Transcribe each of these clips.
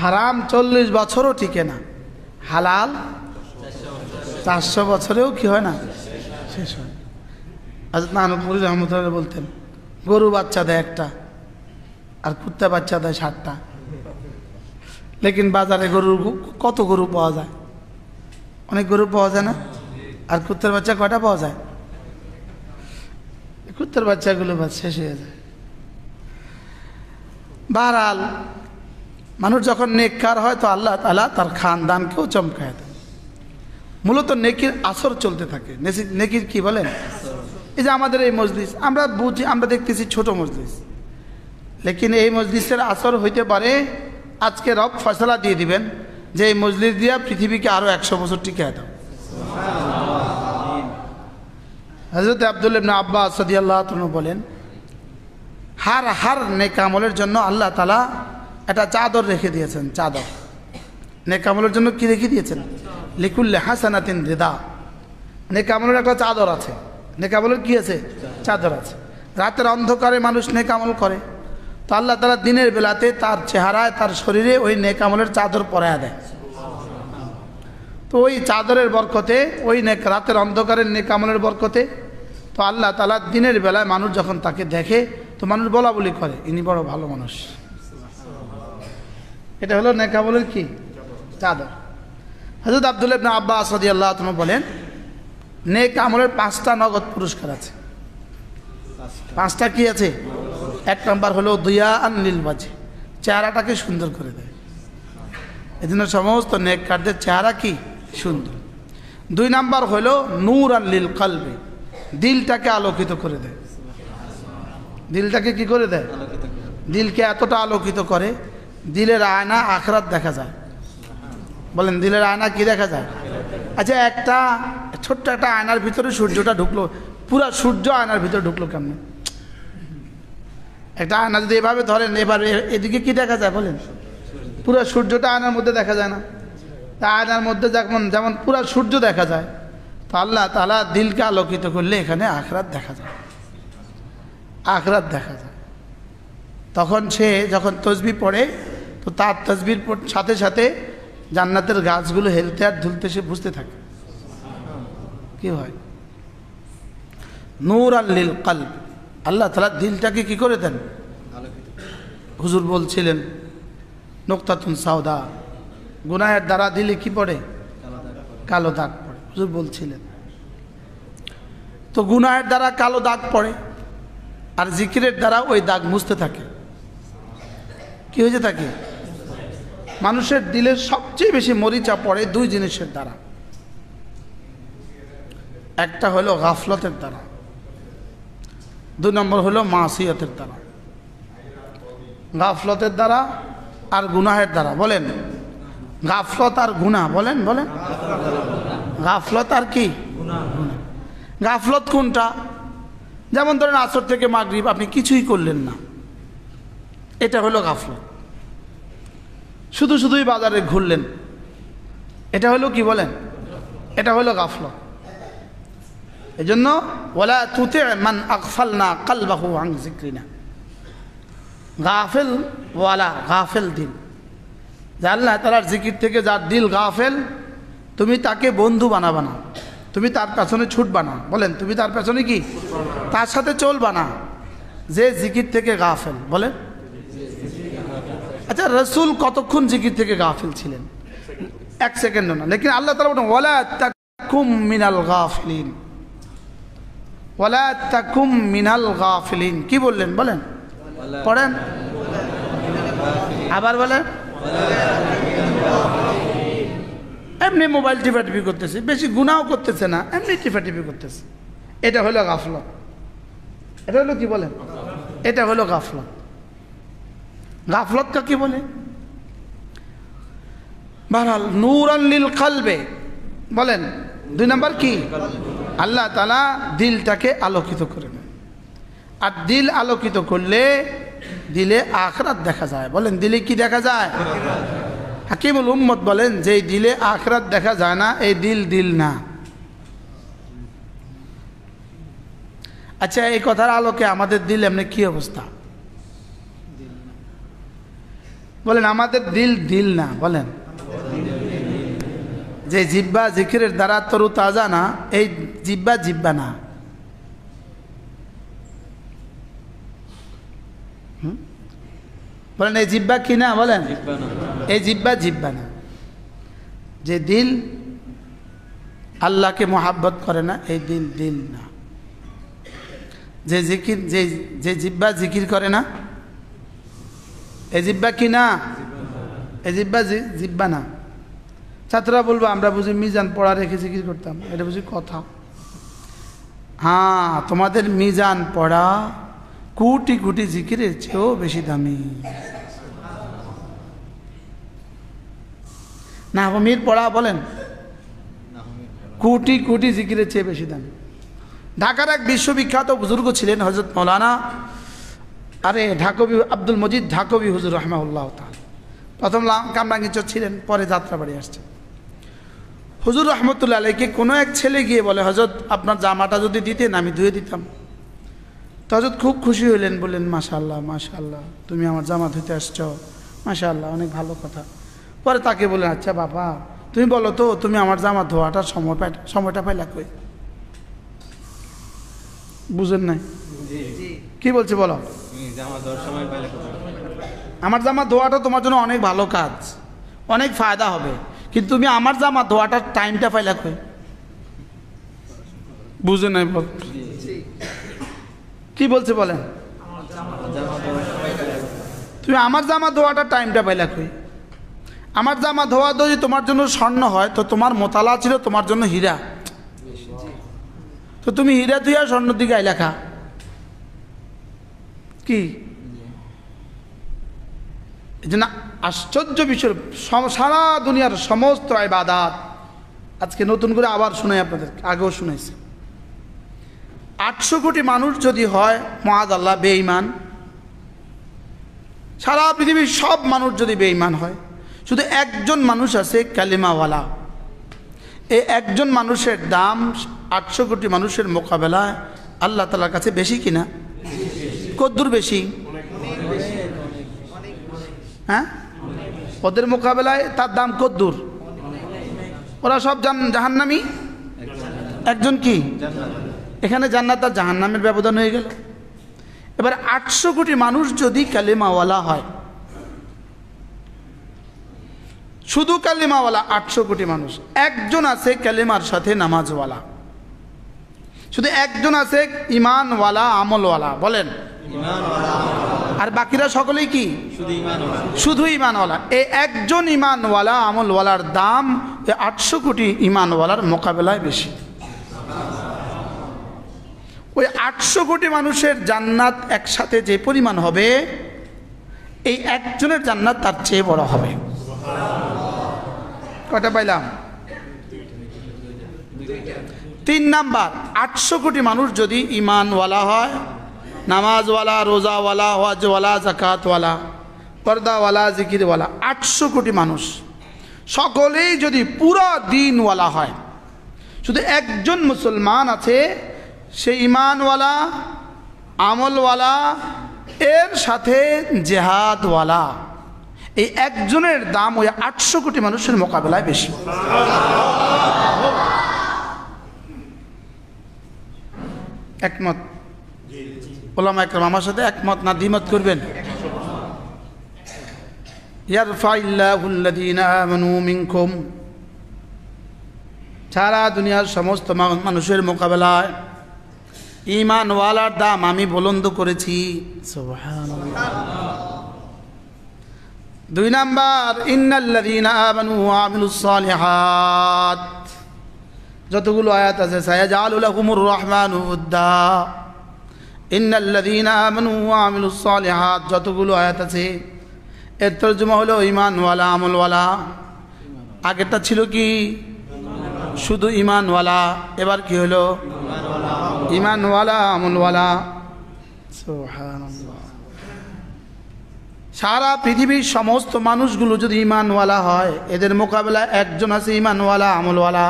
হারাম 40 বছরও টিকে না, হালাল 400 বছরেও কি হয় না, শেষ হয়। হযরত নানুপুরি রহমতুল্লাহ বলতেন, গরু বাচ্চা দেয় একটা আর কুত্তা বাচ্চা দেয় 60টা, লেকিন বাজারে গরুর কত গরু পাওয়া যায়, অনেক গরু পাওয়া যায় না, আর কুত্তার বাচ্চা কয়টা পাওয়া যায়, কুত্তার বাচ্চাগুলো শেষ হয়ে যায়। বহরহাল মানুষ যখন নেককার হয় তো আল্লাহ তাআলা তার খানদানকেও চমকায় দেয়। মূলত নেকির আসর চলতে থাকে। নেকির কি বলেন, এই যে আমাদের এই মজলিস আমরা বুঝি, আমরা দেখতেছি ছোট মজলিস, লেকিন এই মজলিসের আসর হইতে পারে আজকে রব ফয়সালা দিয়ে দিবেন যে এই মজলিস দিয়া পৃথিবীকে আরো 100 বছর টিকিয়ে দাও। হযরত আব্দুল্লাহ ইবনে আব্বাস রাদিয়াল্লাহু তাআলা বলেন, হার নেক আমলের জন্য আল্লাহ তাআলা একটা চাদর রেখে দিয়েছেন। চাদর নেক আমলের জন্য কি রেখে দিয়েছেন, লিকুল্লি হাসানাতিন রিদা। নেক আমলের একটা চাদর আছে। নেক আমলের কি আছে, চাদর আছে। রাতের অন্ধকারে মানুষ নেক আমল করে, তো আল্লাহ তাআলা দিনের বেলাতে তার চেহারায় তার শরীরে ওই নেক আমলের চাদর পরায়া দেয়। তো ওই চাদরের বরকতে, ওই রাতের অন্ধকারের নেক আমলের বরকতে, তো আল্লাহ তাআলা দিনের বেলায় মানুষ যখন তাকে দেখে তো মানুষ বলা বলি করে, ইনি বড় ভালো মানুষ। এটা হলো নেক আমলের কি, চাদর। হযরত আব্দুল্লাহ ইবনে আব্বাস রাদিয়াল্লাহু তাআলা বলেন, নেক আমলের 5টা নগদ পুরস্কার আছে। 5টা কি আছে? 1 নম্বর হলো দিয়াআন লিল ওয়াজহ, চেহারাটাকে সুন্দর করে দেয়। এজন্য সমস্ত নেককারদের চেহারা কি সুন্দর। 2 নম্বর হলো নূরান লিল কলবি, দিলটাকে আলোকিত করে দেয়। দিলটাকে কি করে দেয়, দিলকে এতটা আলোকিত করে, দিলের আয়না আখিরাত দেখা যায়। বলেন, দিলের আয়না কি দেখা যায়? আচ্ছা, একটা ছোট্ট একটা আয়নার ভিতরে সূর্যটা ঢুকলো, পুরা সূর্য আয়নার ভিতরে ঢুকলো কেমনে? একটা আয়না যদি এভাবে ধরেন, এবার এদিকে কি দেখা যায় বলেন? পুরা সূর্যটা আয়নার মধ্যে দেখা যায় না? তা আয়নার মধ্যে যেমন পুরা সূর্য দেখা যায়, তো আল্লাহ তাআলা দিলকে আলোকিত করলে এখানে আখিরাত দেখা যায়। আখিরাত দেখা যায়। তখন সে যখন তসবিহ পড়ে, তো তার তসবির সাথে সাথে জান্নাতের গাছগুলো হেলতে আর ধুলতে সে বুঝতে থাকে। কি হয়? নূরান লিল কলব, আল্লাহ তাআলা দিলটাকে কি করে দেন, হুজুর বলছিলেন নুকতাতুন সাউদা, গুনাহের দ্বারা দিলে কি পড়ে, কালো দাগ পড়ে। হুজুর বলছিলেন, তো গুনাহের দ্বারা কালো দাগ পড়ে আর জিকিরের দ্বারা ওই দাগ মুছতে থাকে। কি হয়েছে থাকে? মানুষের দিলের সবচেয়ে বেশি মরিচা পড়ে 2 জিনিসের দ্বারা। একটা হলো গাফলতের দ্বারা, 2 নম্বর হলো মাসিয়াতের দ্বারা। গাফলতের দ্বারা আর গুনাহের দ্বারা। বলেন, গাফলত আর গুনাহ, বলেন বলেন, গাফলত আর কি গুনাহ। গাফলত কোনটা? যেমন ধরেন আসর থেকে মাগরিব আপনি কিছুই করলেন না, এটা হলো গাফলত। শুধুই বাজারে ঘুরলেন, এটা হলো কি বলেন, এটা হলো গাফলত। এজন্য ওয়ালা তুতি মান আগফালনা কলবাহু আন যিকরিনা, গাফেল ওয়ালা, গাফেল দিল, যে আল্লাহ তাআলার জিকির থেকে যার দিল গাফেল, তুমি তাকে বন্ধু বানাবা না, তুমি তার পেছনে ছুটবা না। বলেন, তুমি তার পেছনে কি, তার সাথে চলবা না, যে জিকির থেকে গাফেল। বলেন, আচ্ছা রাসূল কতক্ষণ জিকির থেকে গাফিল ছিলেন? 1 সেকেন্ডও না। লেকিন আল্লাহ তাআলা বলেন ওয়ালা তাকুম মিনাল গাফিলিন, ওয়ালা তাকুম মিনাল গাফিলিন। কি বললেন বলেন, পড়েন আবার বলেন। এমনি মোবাইল টিপাটিপি করতেছে, বেশি গুনাহও করতেছে না, এমনি টিপাটিপি করতেছে, এটা হলো গাফলত। এটা হলো কি বলেন, এটা হলো গাফলত। গাফলত কাকে বলে? বহরহাল নূরান লিল কলবে, বলেন 2 নম্বর কি, আল্লাহ তাআলা দিলটাকে আলোকিত করে নেন। আর দিল আলোকিত করলে দিলে আখিরাত দেখা যায়। বলেন, দিলে কি দেখা যায়? হাকিমুল উম্মত বলেন, যে দিলে আখিরাত দেখা যায় না, এই দিল না। আচ্ছা, এই কথার আলোকে আমাদের দিল এমনি কি অবস্থা? বলেন আমাদের দিল দিল না, বলেন যে জিব্বা জিকিরের দ্বারা তরু তাজা না, এই জিব্বা জিব্বা না। বলেন এই জিব্বা কি না, বলেন এই জিব্বা জিব্বা না। যে দিল আল্লাহকে মোহাব্বত করে না, এই দিল দিল না। যে জিকির যে জিব্বা জিকির করে না, এই জিব্বা কি না, এই জিব্বা জিব্বা না। ছাত্ররা বলবো আমরা বুঝি মিজান পড়া রেখে জিকির করতাম, এটা বুঝি কথা। হ্যাঁ, তোমাদের মিজান পড়া কোটি কোটি জিকিরের চেয়েও বেশি দামি। না মির পড়া বলেন কোটি কোটি জিকিরের চেয়ে বেশি দামি। ঢাকার এক বিশ্ববিখ্যাত বুজুর্গ ছিলেন হযরত মৌলানা ঢাকবি আব্দুল মজিদ ঢাকবি হুজুর রাহমাহুল্লাহ তাআলা। প্রথম কামরাঙ্গীরচর ছিলেন, পরে যাত্রাবাড়ি আসছেন। হুজুর রহমতুল্লাহ আলাইকে কোনো এক ছেলে গিয়ে বলে, হযরত আপনার জামাটা যদি দিতেন আমি ধুয়ে দিতাম। তো হযরত খুব খুশি হইলেন, বললেন মাশাআল্লাহ মাশাআল্লাহ, তুমি আমার জামা ধুতে আসছো, মাশাআল্লাহ অনেক ভালো কথা। পরে তাকে বললেন, আচ্ছা বাবা তুমি বলো তো, তুমি আমার জামা ধোয়াটার সময়টা পাইলা কই? বুঝেন নাই কি বলছে বলো? আমার জামা ধোয়াটা তোমার জন্য অনেক ভালো কাজ, অনেক ফায়দা হবে, কিন্তু তুমি আমার জামা ধোয়াটার টাইমটা পাইলা কই? বুঝে নাই বল কি বলছে বলেন? তুমি আমার জামা ধোয়াটার টাইমটা পাইলা কই? আমার জামা ধোয়া যদি তোমার জন্য স্বর্ণ হয়, তো তোমার মোতালা ছিল তোমার জন্য হীরা, তো তুমি হীরা ধুইয়া স্বর্ণের দিকে আইলা খা কি? এই জন্য আশ্চর্য বিষয়, সারা দুনিয়ার সমস্ত ইবাদত আজকে নতুন করে আবার শুনাই আপনাদের, আগেও শুনাইছি। 800 কোটি মানুষ যদি হয় মাআযাল্লাহ বেঈমান, সারা পৃথিবীর সব মানুষ যদি বেঈমান হয়, শুধু একজন মানুষ আছে কালিমাওয়ালা। এই একজন মানুষের দাম 800 কোটি মানুষের মোকাবেলায় আল্লাহ তাআলার কাছে বেশি কিনা? কদ্দুর বেশি? হ্যাঁ, ওদের মোকাবেলায় তার দাম কদ্দুর? ওরা সব জাহান্নামী, একজন কি? এখানে জান্নাত আর জাহান্নামের ব্যবধান হয়ে গেল। এবার 800 কোটি মানুষ যদি কালিমাওয়ালা হয়, শুধু কালিমাওয়ালা 800 কোটি মানুষ, একজন আছে কালিমার সাথে নামাজওয়ালা, শুধু একজন আছে ইমানওয়ালা আমলওয়ালা, বলেন আর বাকিরা সকলেই কি? শুধু ইমানওয়ালা। এই একজন ইমানওয়ালা আমলওয়ালার দাম 800 কোটি ইমানওয়ালার মোকাবেলায় বেশি। ওই 800 কোটি মানুষের জান্নাত একসাথে যে পরিমাণ হবে, এই একজনের জান্নাত তার চেয়ে বড় হবে। কয়টা পাইলাম? 3 নাম্বার, 800 কোটি মানুষ যদি ইমানওয়ালা হয়, নামাজওয়ালা, রোজাওয়ালা, হজওয়ালা, জাকাতওয়ালা, পর্দাওয়ালা, জিকিরওয়ালা, 800 কোটি মানুষ সকলেই যদি পুরো দিনওয়ালা হয়, শুধু একজন মুসলমান আছে, সে ইমানওয়ালা, আমলওয়ালা, এর সাথে জেহাদওয়ালা, এই একজনের দাম ওই 800 কোটি মানুষের মোকাবেলায় বেশি। একমত? ওলামা একরাম আমার সাথে একমত না দ্বিমত করবেন? ইয়ারফাইল্লাহুল্লাযীনা আমানু মিনকুম, সারা দুনিয়ার সমস্ত মানুষের মোকাবেলায় ঈমানওয়ালার দাম আমি বুলন্দ করেছি। সুবহানাল্লাহ। 2 নাম্বার, ইন্নাল্লাযীনা আমানু ওয়া আমিলুস সালিহাত, যতগুলো আয়াত আছে, সায়াজআলু লাহুমুর রহমানু উদ্দা, ইন্নাল্লাযীনা আমানু ওয়া আমিলুস সালিহাত, যতগুলো আয়াত আছে এর তরজমা হলো ঈমানওয়ালা আমলওয়ালা। আগেরটা ছিল কি? শুধু ঈমানওয়ালা। এবার কি হলো? ঈমানওয়ালা আমলওয়ালা। সুবহানাল্লাহ। সারা পৃথিবীর সমস্ত মানুষগুলো যদি ঈমানওয়ালা হয়, এদের মোকাবেলায় একজন আছে ঈমানওয়ালা আমলওয়ালা,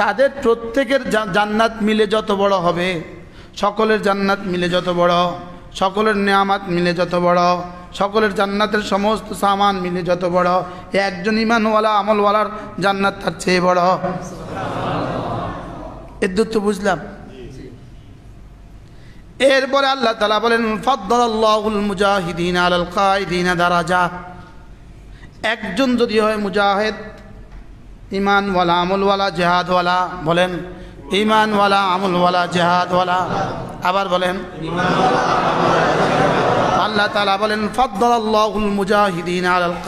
তাদের প্রত্যেকের জান্নাত মিলে যত বড় হবে, সকলের জান্নাত মিলে যত বড়, সকলের নেয়ামত মিলে যত বড়, সকলের জান্নাতের সমস্ত সামান মিলে যত বড়, একজন ঈমানওয়ালা আমলওয়ালার জান্নাত তার চেয়ে বড়। এদ্দুত তো বুঝলাম। এরপরে আল্লাহ তাআলা বলেন ফাদ্দালাল্লাহুল মুজাহিদিনা আলাল কায়িদিনা দারাজা। একজন যদি হয় মুজাহিদ, ঈমানওয়ালা আমলওয়ালা জিহাদওয়ালা, বলেন ঈমানওয়ালা আমলওয়ালা জিহাদওয়ালা, আবার বলেন আল্লাহ তাআলা বলেন ফাদ্দালাল্লাহুল মুজাহিদিনা আলাল